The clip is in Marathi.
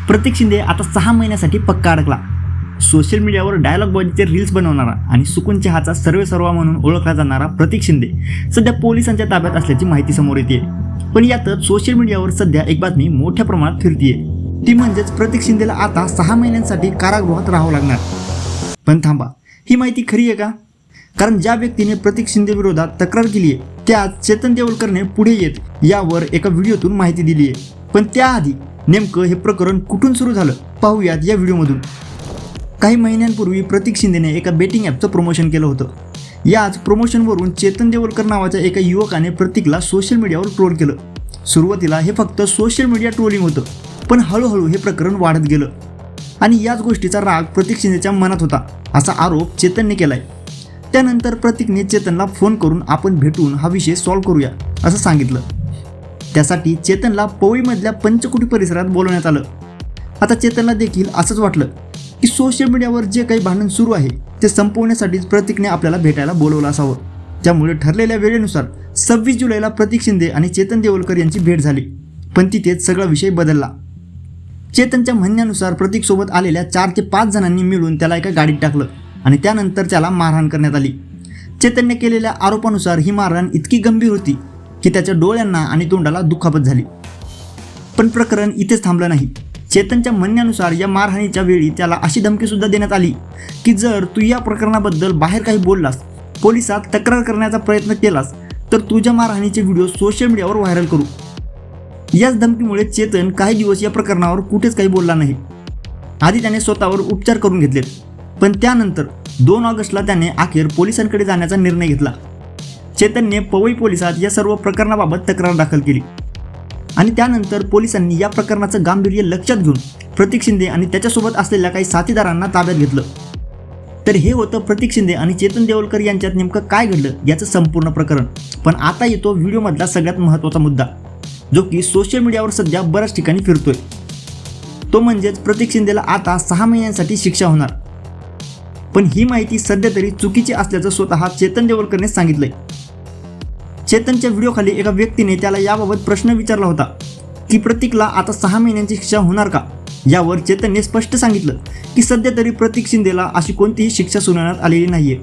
प्रतीक शिंदे आता 6 महिन्यासाठी पक्का अडकला। सोशल मीडियावर डायलॉग बॉयचे रील्स बनवणारा आणि सुकून चहाचा सर्वेसर्वा म्हणून ओळखला जाणारा प्रतीक शिंदे सध्या पोलिसांच्या ताब्यात असल्याची माहिती समोर येते। पण यातच सोशल मीडियावर सध्या एक बातमी मोठ्या प्रमाणात फिरतीये, ती म्हणजेच प्रतीक शिंदेला आता 6 महिन्यांसाठी कारागृहात राहावं लागणार। पण थांबा, ही माहिती खरी आहे का? कारण ज्या व्यक्तीने प्रतीक शिंदे विरोधात तक्रार केली आहे त्याच चेतन देवलकरने पुढे येत यावर एका व्हिडिओतून माहिती दिली आहे। पण त्याआधी नेमकं हे प्रकरण कुठून सुरू झालं पाहूयात या व्हिडिओमधून। काही महिन्यांपूर्वी प्रतीक शिंदेने एका बेटिंग ॲपचं प्रमोशन केलं होतं। याच प्रमोशनवरून चेतन देवलकर नावाच्या एका युवकाने प्रतीकला सोशल मीडियावर ट्रोल केलं। सुरुवातीला हे फक्त सोशल मीडिया ट्रोलिंग होतं, पण हळूहळू हे प्रकरण वाढत गेलं आणि याच गोष्टीचा राग प्रतीक शिंदेच्या मनात होता असा आरोप चेतनने केलाय। त्यानंतर प्रतीकने चेतनला फोन करून आपण भेटून हा विषय सॉल्व्ह करूया असं सांगितलं। त्यासाठी चेतनला पवईमधल्या पंचकुटी परिसरात बोलवण्यात आलं। आता चेतनला देखील असंच वाटलं की सोशल मीडियावर जे काही भांडण सुरू आहे ते संपवण्यासाठीच प्रतीकने आपल्याला भेटायला बोलवलं असावं। त्यामुळे ठरलेल्या वेळेनुसार 26 जुलैला प्रतीक शिंदे आणि चेतन देवलकर यांची भेट झाली, पण तिथेच सगळा विषय बदलला। चेतनच्या म्हणण्यानुसार प्रतीकसोबत आलेल्या 4 ते 5 जणांनी मिळून त्याला एका गाडीत टाकलं आणि त्यानंतर त्याला मारहाण करण्यात आली। चेतनने केलेल्या आरोपानुसार ही मारहाण इतकी गंभीर होती की त्याच्या डोळ्यांना आणि तोंडाला दुखापत झाली। पण प्रकरण इथेच थांबलं नाही। चेतनच्या म्हणण्यानुसार या मारहाणीच्या वेळी त्याला अशी धमकीसुद्धा देण्यात आली की जर तू या प्रकरणाबद्दल बाहेर काही बोललास, पोलिसात तक्रार करण्याचा प्रयत्न केलास तर तुझ्या मारहाणीचे व्हिडिओ सोशल मीडियावर व्हायरल करू। याच धमकीमुळे चेतन काही दिवस या प्रकरणावर कुठेच काही बोलला नाही। आधी त्याने स्वतःवर उपचार करून घेतलेत, पण त्यानंतर 2 ऑगस्टला त्याने अखेर पोलिसांकडे जाण्याचा निर्णय घेतला। चेतनने पवई पोलिसात या सर्व प्रकरणाबाबत तक्रार दाखल केली आणि त्यानंतर पोलिसांनी या प्रकरणाचं गांभीर्य लक्षात घेऊन प्रतीक शिंदे आणि त्याच्यासोबत असलेल्या काही साथीदारांना ताब्यात घेतलं। तर हे होतं प्रतीक शिंदे आणि चेतन देवलकर यांच्यात नेमकं काय घडलं याचं संपूर्ण प्रकरण। पण आता येतो व्हिडिओमधला सगळ्यात महत्त्वाचा मुद्दा, जो की सोशल मीडियावर सध्या बऱ्याच ठिकाणी फिरतोय। तो म्हणजेच प्रतीक शिंदेला आता 6 महिन्यांसाठी शिक्षा होणार। पण ही माहिती सध्या तरी चुकीची असल्याचं स्वतः चेतन देवलकरने सांगितलंय। चेतनच्या व्हिडिओखाली एका व्यक्तीने त्याला याबाबत प्रश्न विचारला होता की प्रतीकला आता 6 महिन्यांची शिक्षा होणार का? यावर चेतनने स्पष्ट सांगितलं की सध्या तरी प्रतीक शिंदेला अशी कोणतीही शिक्षा सुनावण्यात आलेली नाहीये।